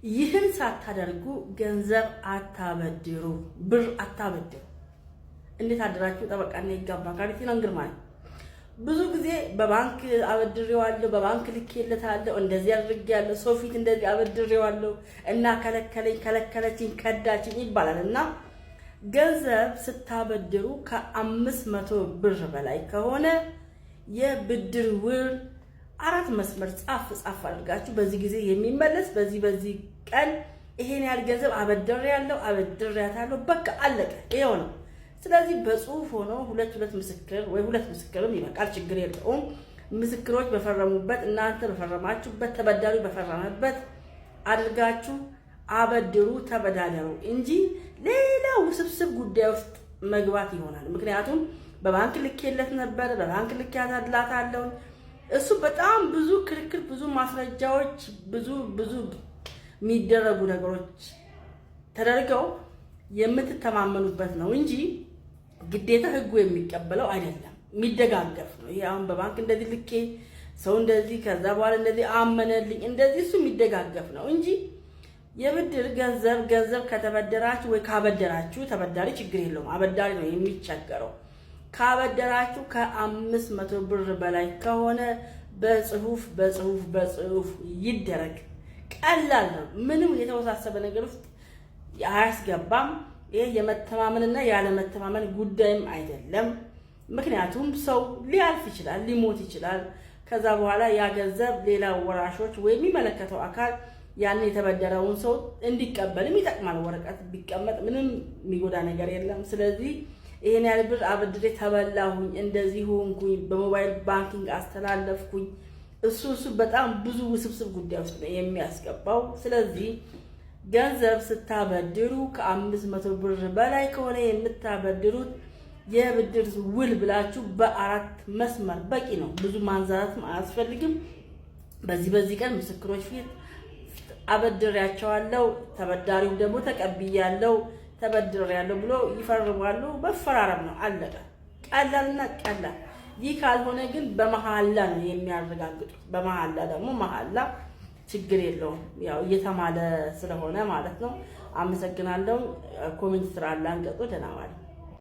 ይህን ሳታደርጉ ገንዘብ አታበድሩ፣ ብር አታበድሩ። እንዴት አደራችሁ? ጠበቃና ይጋባ ካሪቲና እንግርማይ ብዙ ጊዜ በባንክ አበድሬዋለሁ፣ በባንክ ልኬለታለሁ፣ እንደዚህ አድርጌያለሁ፣ ሰው ፊት እንደዚህ አበድሬዋለሁ እና ከለከለችኝ፣ ከዳችኝ ይባላል። እና ገንዘብ ስታበድሩ ከ500 ብር በላይ ከሆነ የብድር ውል 4 መስመር ጻፍ አድርጋችሁ በዚህ ጊዜ የሚመለስ በዚህ ቀን ይሄን ያህል ገንዘብ አበድሬያታለሁ በቃ አለቀ፣ ይሄው ነው። ስለዚህ በጽሁፍ ሆኖ ሁለት ምስክር ወይ ሁለት ምስክርም ይበቃል፣ ችግር የለውም። ምስክሮች በፈረሙበት እናንተ በፈረማችሁበት ተበዳሪ በፈረመበት አድርጋችሁ አበድሩ፣ ተበዳደሩ እንጂ ሌላ ውስብስብ ጉዳይ ውስጥ መግባት ይሆናል። ምክንያቱም በባንክ ልኬለት ነበር፣ በባንክ ልኬያታለሁ፣ እሱ በጣም ብዙ ክርክር፣ ብዙ ማስረጃዎች፣ ብዙ የሚደረጉ ነገሮች ተደርገው የምትተማመኑበት ነው እንጂ ግዴታ ህጉ የሚቀበለው አይደለም። የሚደጋገፍ ነው። ይሄ አሁን በባንክ እንደዚህ ልኬ ሰው እንደዚህ ከዛ በኋላ እንደዚህ አመነልኝ እንደዚህ እሱ የሚደጋገፍ ነው እንጂ የብድር ገንዘብ ከተበደራችሁ ወይ ካበደራችሁ ተበዳሪ ችግር የለውም፣ አበዳሪ ነው የሚቸገረው። ካበደራችሁ ከ500 ብር በላይ ከሆነ በጽሁፍ ይደረግ። ቀላል ነው። ምንም የተወሳሰበ ነገር ውስጥ አያስገባም። ይሄ የመተማመንና ያለመተማመን ጉዳይም አይደለም። ምክንያቱም ሰው ሊያልፍ ይችላል፣ ሊሞት ይችላል። ከዛ በኋላ ያ ገንዘብ ሌላ ወራሾች ወይ የሚመለከተው አካል ያን የተበደረውን ሰው እንዲቀበልም ይጠቅማል። ወረቀት ቢቀመጥ ምንም የሚጎዳ ነገር የለም። ስለዚህ ይሄን ያህል ብር አበድሬ ተበላሁኝ፣ እንደዚህ ሆንኩኝ፣ በሞባይል ባንኪንግ አስተላለፍኩኝ፣ እሱ በጣም ብዙ ውስብስብ ጉዳይ ውስጥ ነው የሚያስገባው። ስለዚህ ገንዘብ ስታበድሩ ከ500 ብር በላይ ከሆነ የምታበድሩት የብድር ውል ብላችሁ በ4 መስመር በቂ ነው። ብዙ ማንዛዛትም አያስፈልግም። በዚህ ቀን ምስክሮች ፊት አበድሬያቸዋለሁ፣ ተበዳሪው ደግሞ ተቀብያለሁ፣ ተበድሬያለሁ ብሎ ይፈርማሉ። መፈራረም ነው፣ አለቀ። ቀላልና ቀላል። ይህ ካልሆነ ግን በመሐላ ነው የሚያረጋግጡት። በመሐላ ደግሞ መሐላ ችግር የለውም፣ ያው እየተማለ ስለሆነ ማለት ነው። አመሰግናለሁ። ኮሜንት ስራ አላንቀጡ። ደህና ዋሉ።